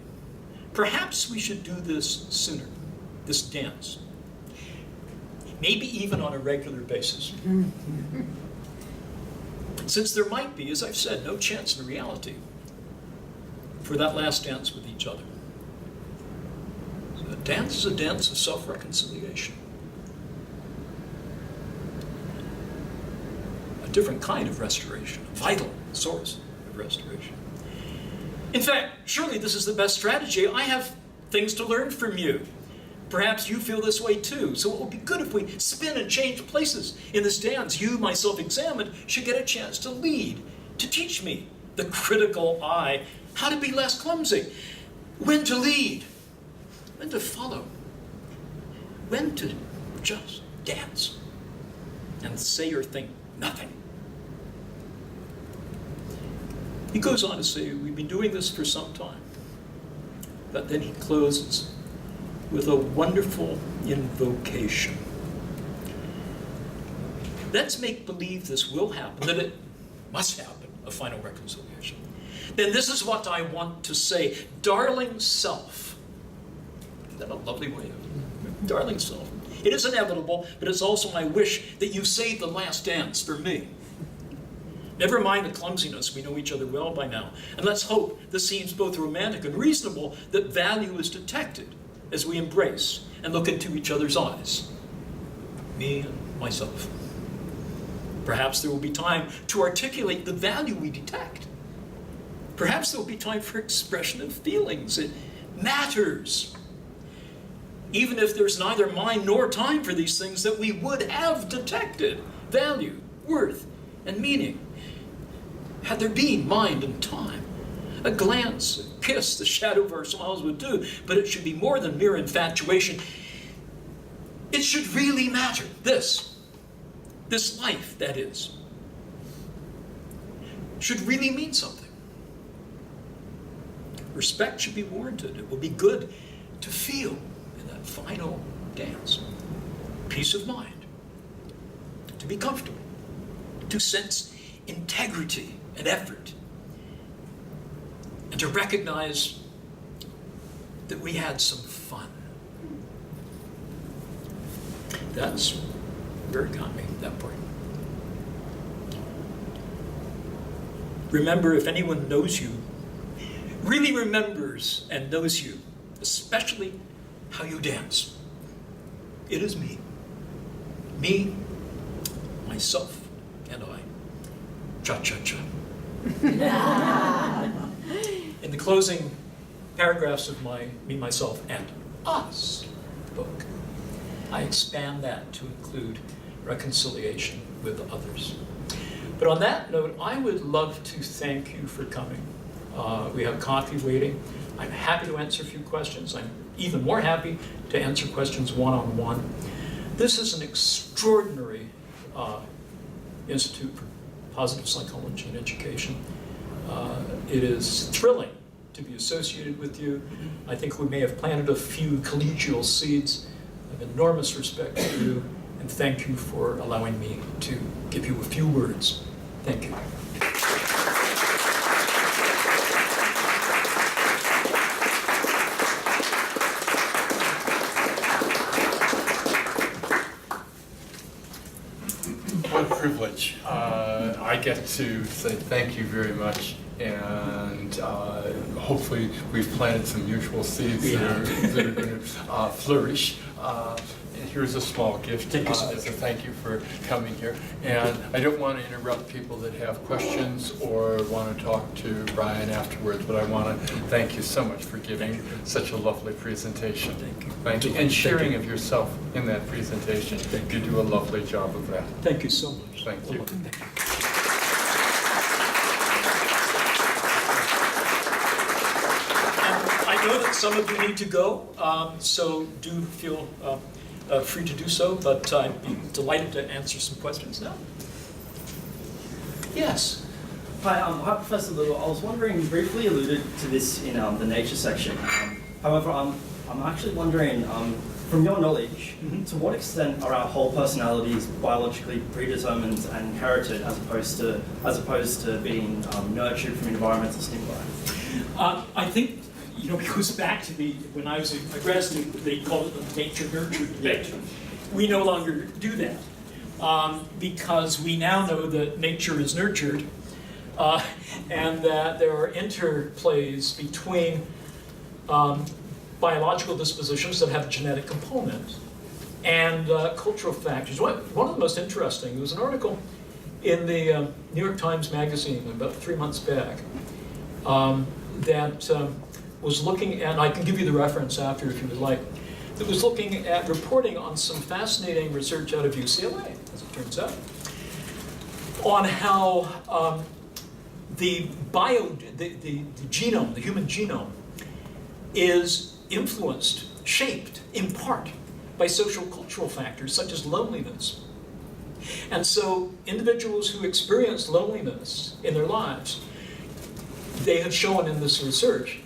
Perhaps we should do this sooner, this dance. Maybe even on a regular basis. Since there might be, as I've said, no chance in reality for that last dance with each other. So a dance is a dance of self-reconciliation. A different kind of restoration, a vital source of restoration. In fact, surely this is the best strategy. I have things to learn from you. Perhaps you feel this way too. So it would be good if we spin and change places in this dance. You, my self-examined, should get a chance to lead, to teach me, the critical eye, how to be less clumsy, when to lead, when to follow, when to just dance and say or think nothing. He goes on to say, we've been doing this for some time. But then he closes with a wonderful invocation. Let's make believe this will happen, that it must happen, a final reconciliation. Then this is what I want to say. Darling self. Isn't that a lovely way of it? Darling self. It is inevitable, but it's also my wish that you save the last dance for me. Never mind the clumsiness, we know each other well by now. And let's hope this seems both romantic and reasonable, that value is detected as we embrace and look into each other's eyes. Me and myself. Perhaps there will be time to articulate the value we detect. Perhaps there will be time for expression of feelings. It matters. Even if there's neither mind nor time for these things that we would have detected. Value, worth, and meaning. Had there been mind and time, a glance, a kiss, the shadow of our smiles would do, but it should be more than mere infatuation. It should really matter. This life, that is, should really mean something. Respect should be warranted. It will be good to feel in that final dance. Peace of mind, to be comfortable, to sense integrity and effort, and to recognize that we had some fun. That's where it got me, that part. Remember, if anyone knows you, really remembers and knows you, especially how you dance, it is me. Me, myself, and I. Cha-cha-cha. In the closing paragraphs of my Me, Myself, and Us book, I expand that to include reconciliation with others. But on that note, I would love to thank you for coming. We have coffee waiting. I'm happy to answer a few questions. I'm even more happy to answer questions one-on-one. This is an extraordinary Institute for Positive Psychology and Education. It is thrilling to be associated with you. I think we may have planted a few collegial seeds. I have enormous respect for you, and thank you for allowing me to give you a few words. Thank you. privilege. I get to say thank you very much, and hopefully we've planted some mutual seeds that are going to flourish. And here's a small gift as a thank you for coming here. And I don't want to interrupt people that have questions or want to talk to Brian afterwards, but I want to thank you so much for giving such a lovely presentation. Thank you. And sharing of yourself in that presentation. You do a lovely job of that. Thank you so much. Thank you. I know that some of you need to go, so do feel free to do so, but I'd be delighted to answer some questions now. Yes? Hi, Professor Liu. I was wondering, you briefly alluded to this in the nature section. However, I'm actually wondering, from your knowledge, to what extent are our whole personalities biologically predetermined and inherited as opposed to being nurtured from environmental stimuli? I think, it goes back to when I was a grad student, they called it the nature-nurture debate. We no longer do that because we now know that nature is nurtured and that there are interplays between biological dispositions that have a genetic component and cultural factors. One of the most interesting, there was an article in the New York Times Magazine about 3 months back that was looking, and I can give you the reference after if you would like, that was looking at reporting on some fascinating research out of UCLA, as it turns out, on how the genome, the human genome, is influenced, shaped, in part, by social cultural factors such as loneliness. And so individuals who experience loneliness in their lives, they have shown in this research,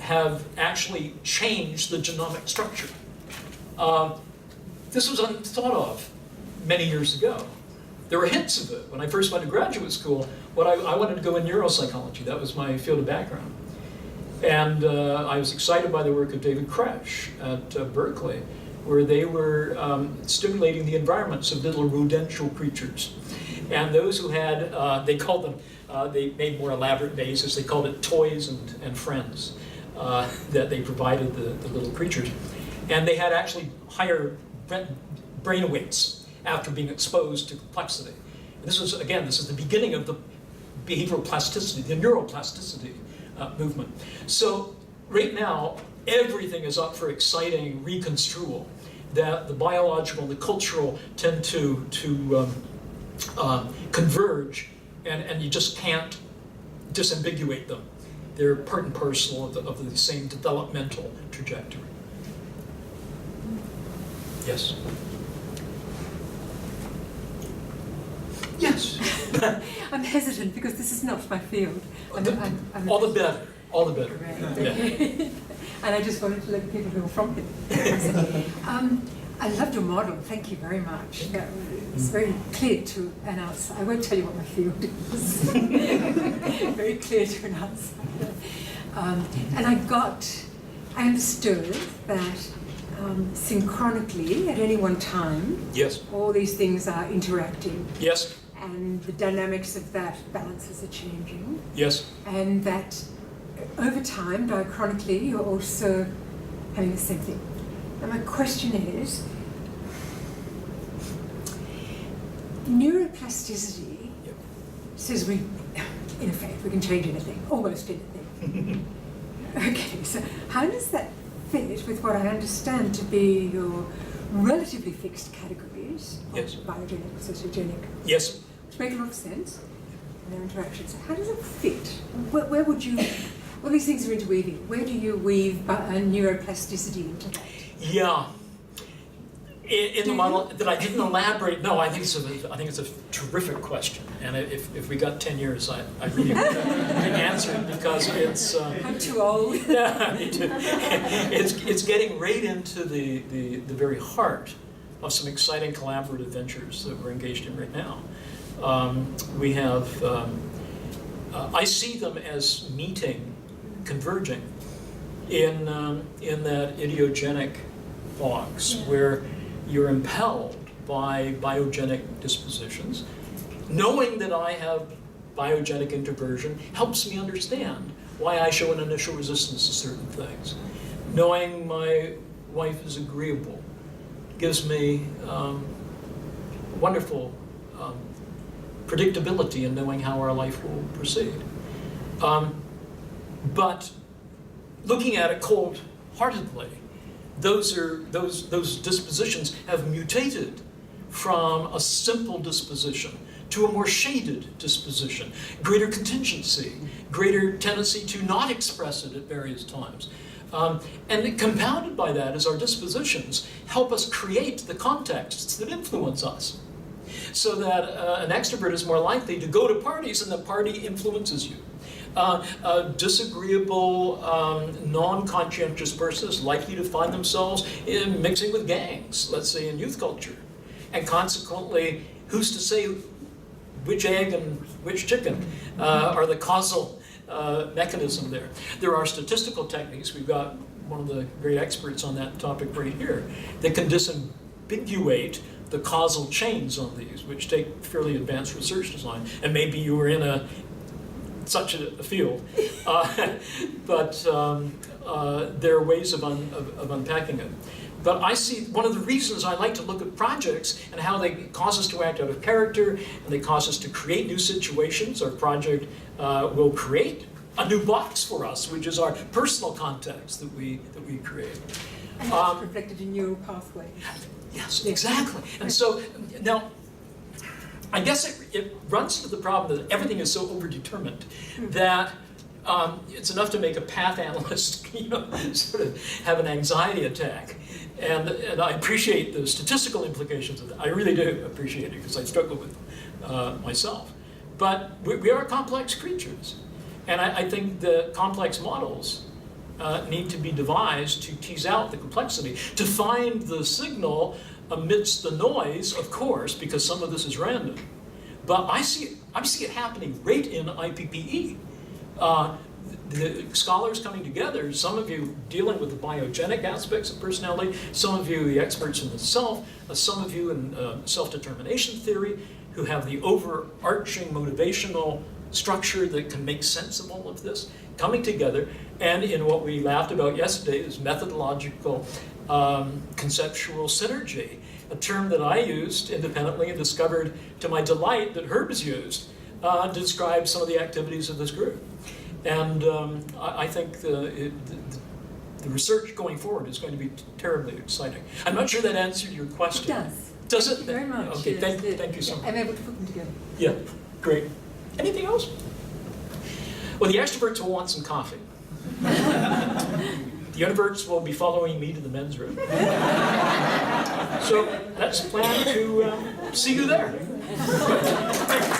have actually changed the genomic structure. This was unthought of many years ago. There were hints of it. When I first went to graduate school, I wanted to go in neuropsychology. That was my field of background. And I was excited by the work of David Kresh at Berkeley, where they were stimulating the environments of little rodential creatures. And those who had, they called them, they made more elaborate bases, they called it toys and friends that they provided the little creatures. And they had actually higher brain weights after being exposed to complexity. And this was, again, this is the beginning of the behavioral plasticity, the neuroplasticity movement. So right now, everything is up for exciting reconstrual, that the biological and the cultural tend to converge, and you just can't disambiguate them. They're part and parcel of the same developmental trajectory. Yes? Yes. I'm hesitant because this is not my field. All the better. All the better. Right. Yeah. And I just wanted to let people who are from here. I loved your model. Thank you very much. It's very clear to an outsider. I won't tell you what my field is. Very clear to an outsider. And I understood that synchronically at any one time, Yes. all these things are interacting. Yes. And the dynamics of that balances are changing. Yes. And that over time, diachronically, you're also having the same thing. And my question is, neuroplasticity says we, in effect, we can change anything, almost anything. Okay, so how does that fit with what I understand to be your relatively fixed categories of Yes. biogenic, sociogenic, Yes. which make a lot of sense in their interactions. So how does it fit? Where would you, all these things are interweaving, where do you weave neuroplasticity into that? Yeah. In the model that I didn't elaborate, no, I think it's a terrific question, and if we got 10 years, I really can answer it because it's. I'm too old. Yeah, me too. It's getting right into the very heart of some exciting collaborative ventures that we're engaged in right now. We have, I see them as meeting, converging in that idiogenic box where you're impelled by biogenic dispositions Knowing that I have biogenic introversion helps me understand why I show an initial resistance to certain things. Knowing my wife is agreeable gives me wonderful predictability in knowing how our life will proceed. But looking at it cold-heartedly, those dispositions have mutated from a simple disposition to a more shaded disposition, greater contingency, greater tendency to not express it at various times. And compounded by that is our dispositions help us create the contexts that influence us. So that an extrovert is more likely to go to parties and the party influences you. A disagreeable, non-conscientious person is likely to find themselves in mixing with gangs, let's say in youth culture. And consequently, who's to say which egg and which chicken are the causal mechanism there? There are statistical techniques, we've got one of the great experts on that topic right here, that can disambiguate the causal chains on these, which take fairly advanced research design. And maybe you were in such a field, but there are ways of unpacking it. But I see one of the reasons I like to look at projects and how they cause us to act out of character, and they cause us to create new situations. Our project will create a new box for us, which is our personal context that we create. And that's reflected in neural pathways. Yes, exactly. And so now, I guess it runs into the problem that everything is so overdetermined that it's enough to make a path analyst, sort of have an anxiety attack. And I appreciate the statistical implications of that. I really do appreciate it because I struggle with myself. But we are complex creatures. And I think the complex models need to be devised to tease out the complexity, to find the signal amidst the noise, of course, because some of this is random. But I see it happening right in IPPE. The scholars coming together, some of you dealing with the biogenic aspects of personality, some of you the experts in the self, some of you in self-determination theory, who have the overarching motivational structure that can make sense of all of this, coming together, and in what we laughed about yesterday is methodological conceptual synergy, a term that I used independently and discovered to my delight that Herb's used to describe some of the activities of this group. And I think the research going forward is going to be terribly exciting. I'm not sure that answered your question. It does. Does it? Thank you very much. Okay, Yes, thank you so much. I'm able to put them together. Yeah, great. Anything else? Well, the extroverts will want some coffee. The introverts will be following me to the men's room. So let's plan to see you there. Thank you.